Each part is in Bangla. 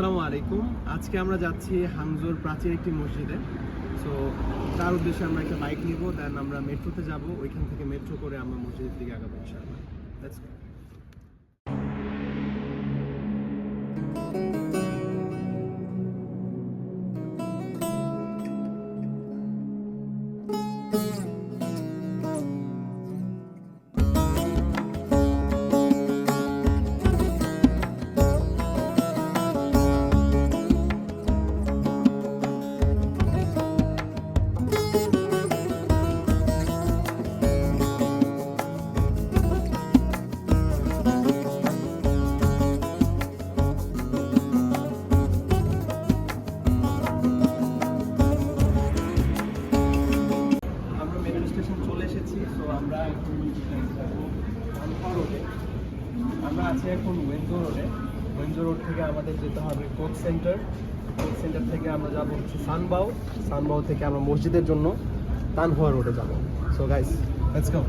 আসসালামু আলাইকুম। আজকে আমরা যাচ্ছি হাংজোর প্রাচীন একটি মসজিদে। সো তার উদ্দেশ্যে আমরা একটা বাইক নিব, দেন আমরা মেট্রোতে যাব, ওইখান থেকে মেট্রো করে আমরা মসজিদের দিকে আগাবো ইনশাআল্লাহ। Let's go. আমরা আছি এখন ওয়েনজো রোডে। ওয়েনজো রোড থেকে আমাদের যেতে হবে কোচ সেন্টার। কোচ সেন্টার থেকে আমরা যাবো হচ্ছে সানবাও। সানবাও থেকে আমরা মসজিদের জন্য তানহুয়া রোডে যাবো। So guys, let's go.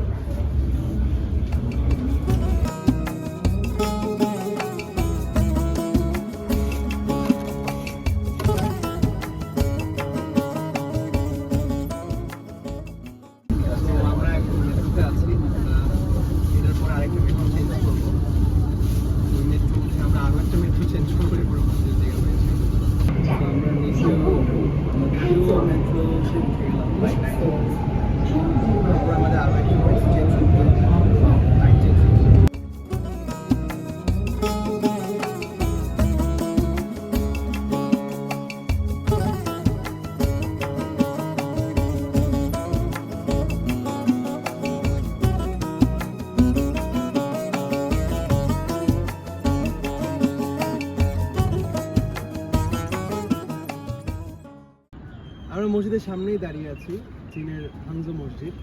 আমরা মসজিদের সামনেই দাঁড়িয়ে আছি, চীনের হাংজো মসজিদ।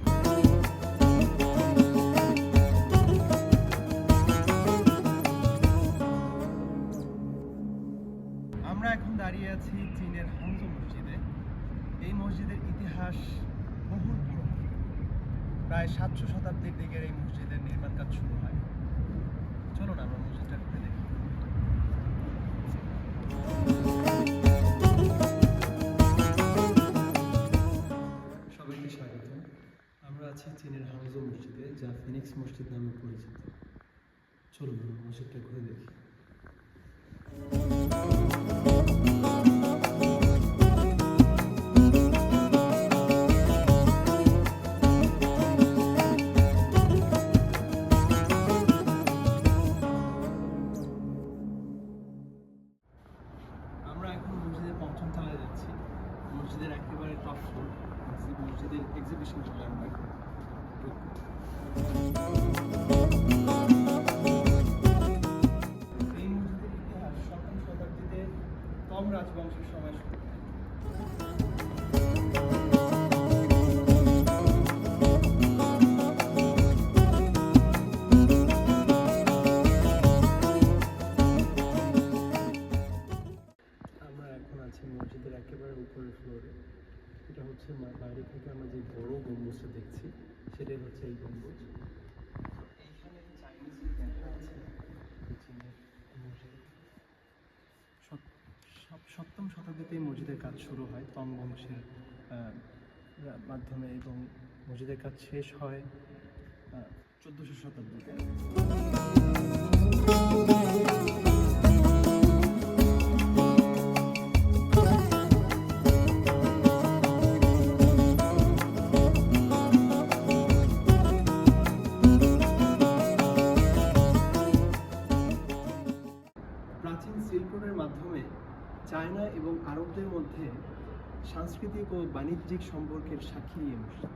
আমরা এখন দাঁড়িয়ে আছি চীনের হাংজো মসজিদে। এই মসজিদের ইতিহাস বহু পুরনো। প্রায় 700 শতাব্দীর দিকের এই মসজিদের নির্মাণ কাজ শুরু হয়। চলুন আমরা মসজিদটা ঘুরে দেখি। সবাইকে স্বাগত। আমরা আছি চীনের হাংজো মসজিদে, যা ফিনিক্স মসজিদ নামে পরিচিত। চলুন আমরা মসজিদটা ঘুরে দেখি। আমরা এখন মসজিদের পঞ্চম তলায় যাচ্ছি। মসজিদের একেবারে টপ ফ্লোর, মসজিদের এক্সিবিশন হলে আমরা এই মসজিদের ইতিহাস 7ম শতাব্দীতে তং রাজবংশের সময় শুরু। মসজিদের একেবারে উপরের ফ্লোরে। এটা হচ্ছে বাইরে থেকে আমরা যে বড় গম্বুজটা দেখছি, সেটাই হচ্ছে এই গম্বুজ। এইখানে চাইনিজ লেখা আছে। সপ্তম শতাব্দীতে এই মসজিদের কাজ শুরু হয় তং বংশের মাধ্যমে, এবং মসজিদের কাজ শেষ হয় 1400 শতাব্দীতে। প্রাচীন সিল্ক রোডের মাধ্যমে চায়না এবং আরবদের মধ্যে সাংস্কৃতিক ও বাণিজ্যিক সম্পর্কের সাক্ষী এই মসজিদ।